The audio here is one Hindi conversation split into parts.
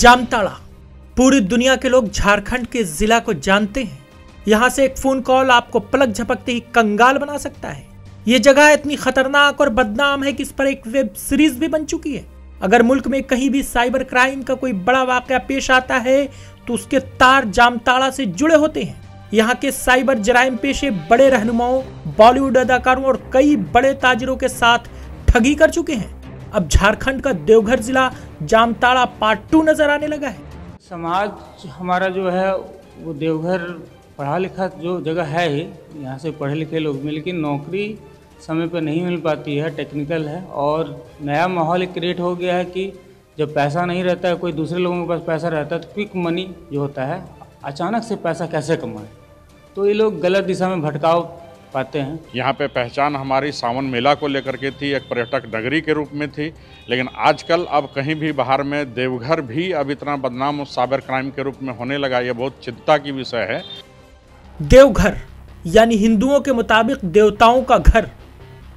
जामताड़ा। पूरी दुनिया के लोग झारखंड के जिला को जानते हैं। यहाँ से एक फोन कॉल आपको पलक झपकते ही कंगाल बना सकता है। ये जगह इतनी खतरनाक और बदनाम है कि इस पर एक वेब सीरीज भी बन चुकी है। अगर मुल्क में कहीं भी साइबर क्राइम का कोई बड़ा वाकया पेश आता है तो उसके तार जामताड़ा से जुड़े होते हैं। यहाँ के साइबर जराइम पेशे बड़े रहनुमाओं, बॉलीवुड अदाकारों और कई बड़े ताजिरों के साथ ठगी कर चुके हैं। अब झारखंड का देवघर जिला जामताड़ा पार्ट 2 नजर आने लगा है। समाज हमारा जो है वो देवघर पढ़ा लिखा जो जगह है ही, यहाँ से पढ़े लिखे लोग में, लेकिन नौकरी समय पर नहीं मिल पाती है, टेक्निकल है। और नया माहौल क्रिएट हो गया है कि जब पैसा नहीं रहता है, कोई दूसरे लोगों के पास पैसा रहता है तो क्विक मनी जो होता है, अचानक से पैसा कैसे कमाएं, तो ये लोग गलत दिशा में भटकाव पाते हैं। यहाँ पे पहचान हमारी सावन मेला को लेकर के थी, एक पर्यटक नगरी के रूप में थी, लेकिन आजकल अब कहीं भी बाहर में देवघर भी अब इतना बदनाम साइबर क्राइम के रूप में होने लगा। ये बहुत चिंता की विषय है। देवघर यानी हिंदुओं के मुताबिक देवताओं का घर।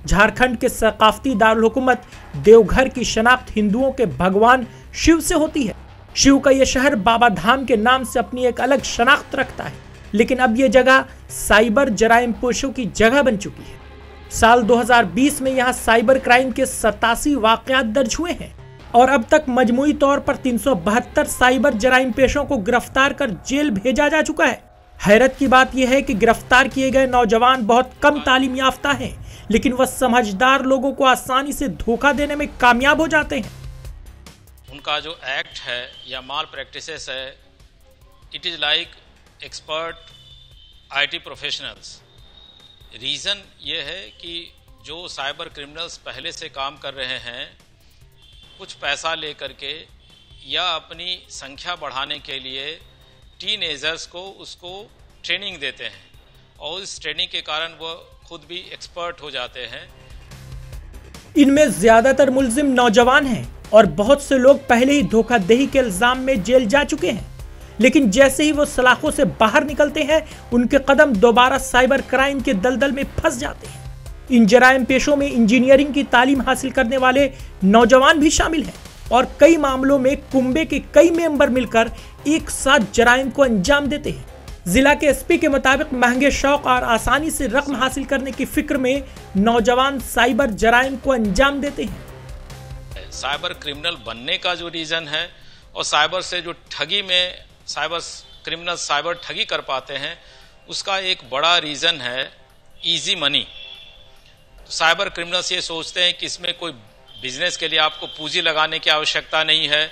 झारखंड के सकाफती दारुल हुकूमत देवघर की शनाख्त हिंदुओं के भगवान शिव से होती है। शिव का यह शहर बाबा धाम के नाम से अपनी एक अलग शनाख्त रखता है, लेकिन अब यह जगह साइबर जराइम पेशों की जगह बन चुकी है। साल 2020 में यहां साइबर क्राइम के 87 वाकयात दर्ज हुए हैं और अब तक मजमूई तौर पर 372 साइबर जराइम पेशों को गिरफ्तार कर जेल भेजा जा चुका है। हैरत की बात यह है कि गिरफ्तार किए गए नौजवान बहुत कम तालीम याफ्ता हैं, लेकिन वह समझदार लोगों को आसानी से धोखा देने में कामयाब हो जाते हैं। उनका जो एक्ट है या माल प्रैक्टिसेस है, it is like expert IT professionals. Reason ये है कि जो साइबर क्रिमिनल्स पहले से काम कर रहे हैं, कुछ पैसा ले करके या अपनी संख्या बढ़ाने के लिए टीनेजर्स को उसको ट्रेनिंग देते हैं और इस ट्रेनिंग के कारण वो खुद भी एक्सपर्ट हो जाते हैं। इनमें ज्यादातर मुलजिम नौजवान हैं और बहुत से लोग पहले ही धोखाधड़ी के इल्जाम में जेल जा चुके हैं, लेकिन जैसे ही वो सलाखों से बाहर निकलते हैं उनके कदम दोबारा साइबर क्राइम के दलदल में फंस जाते हैं। इन जराइम पेशों में इंजीनियरिंग की तालीम हासिल करने वाले नौजवान भी शामिल हैं और कई मामलों में कुंबे के कई मेंबर मिलकर एक साथ जराइम को अंजाम देते हैं। जिला के एसपी के मुताबिक महंगे शौक और आसानी से रकम हासिल करने की फिक्र में नौजवान साइबर जराइम को अंजाम देते हैं। साइबर क्रिमिनल बनने का जो रीजन है और साइबर से जो ठगी में साइबर क्रिमिनल साइबर ठगी कर पाते हैं, उसका एक बड़ा रीजन है इजी मनी। तो साइबर क्रिमिनल्स ये सोचते हैं कि इसमें कोई बिजनेस के लिए आपको पूंजी लगाने की आवश्यकता नहीं है,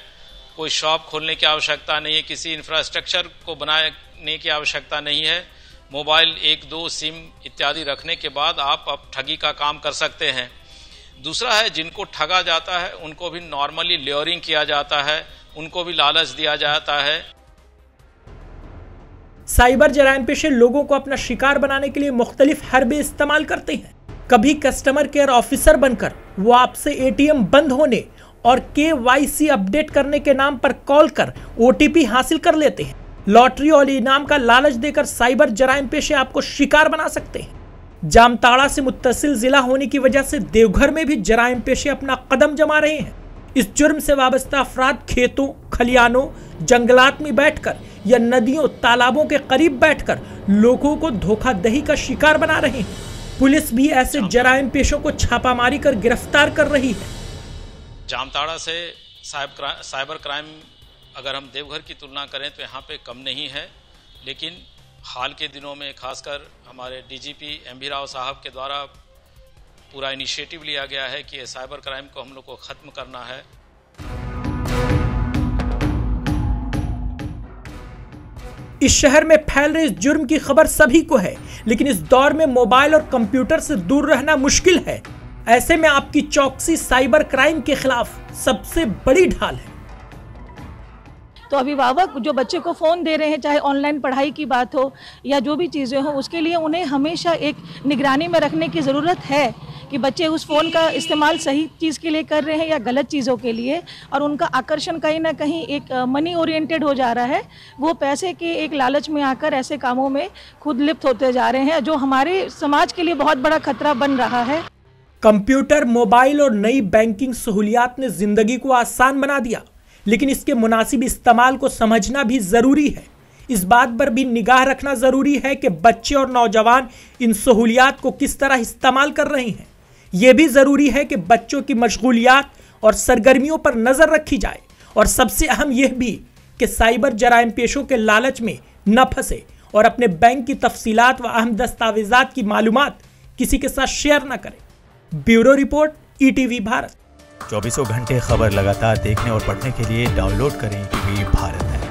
कोई शॉप खोलने की आवश्यकता नहीं है, किसी इंफ्रास्ट्रक्चर को बनाने की आवश्यकता नहीं है। मोबाइल 1-2 सिम इत्यादि रखने के बाद आप अब ठगी का काम कर सकते हैं। दूसरा है, जिनको ठगा जाता है उनको भी नॉर्मली लेयरिंग किया जाता है, उनको भी लालच दिया जाता है। साइबर जराइम पेशे लोगों को अपना शिकार बनाने के लिए मुख्तलिफ हरबे इस्तेमाल करते हैं। कभी कस्टमर केयर ऑफिसर बनकर वो आपसे एटीएम बंद होने और KYC अपडेट करने के नाम पर कॉल कर OTP हासिल कर लेते हैं। लॉटरी और इनाम का लालच देकर साइबर जराइम पेशे आपको शिकार बना सकते हैं। जामताड़ा से मुत्तसिल जिला होने की वजह से देवघर में भी जराइम पेशे अपना कदम जमा रहे हैं। इस जुर्म से वाबस्ता अफराद खेतों, खलियानों, जंगलात में बैठकर या नदियों, तालाबों के करीब बैठकर लोगों को धोखाधड़ी का शिकार बना रहे हैं। पुलिस भी ऐसे जराइम पेशों को छापामारी कर गिरफ्तार कर रही है। जामताड़ा से साइबर क्राइम अगर हम देवघर की तुलना करें तो यहाँ पे कम नहीं है, लेकिन हाल के दिनों में खासकर हमारे DGP MV राव साहब के द्वारा पूरा इनिशिएटिव लिया गया है कि साइबर क्राइम को हम लोग को खत्म करना है। इस शहर में फैल रहे इस जुर्म की खबर सभी को है, लेकिन इस दौर में मोबाइल और कंप्यूटर से दूर रहना मुश्किल है। ऐसे में आपकी चौकसी साइबर क्राइम के खिलाफ सबसे बड़ी ढाल है। तो अभिभावक जो बच्चे को फ़ोन दे रहे हैं, चाहे ऑनलाइन पढ़ाई की बात हो या जो भी चीज़ें हो, उसके लिए उन्हें हमेशा एक निगरानी में रखने की ज़रूरत है कि बच्चे उस फ़ोन का इस्तेमाल सही चीज़ के लिए कर रहे हैं या गलत चीज़ों के लिए, और उनका आकर्षण कहीं ना कहीं एक मनी ओरिएंटेड हो जा रहा है। वो पैसे के एक लालच में आकर ऐसे कामों में खुद लिप्त होते जा रहे हैं, जो हमारे समाज के लिए बहुत बड़ा खतरा बन रहा है। कंप्यूटर, मोबाइल और नई बैंकिंग सहूलियात ने जिंदगी को आसान बना दिया, लेकिन इसके मुनासिब इस्तेमाल को समझना भी जरूरी है। इस बात पर भी निगाह रखना जरूरी है कि बच्चे और नौजवान इन सहूलियात को किस तरह इस्तेमाल कर रहे हैं। यह भी जरूरी है कि बच्चों की मशगूलियात और सरगर्मियों पर नजर रखी जाए, और सबसे अहम यह भी कि साइबर जराइम पेशों के लालच में न फंसे और अपने बैंक की तफसीलात व अहम दस्तावेजात की मालूमात किसी के साथ शेयर न करें। Bureau report, ETV Bharat. 24 घंटे खबर लगातार देखने और पढ़ने के लिए डाउनलोड करें ETV भारत ऐप।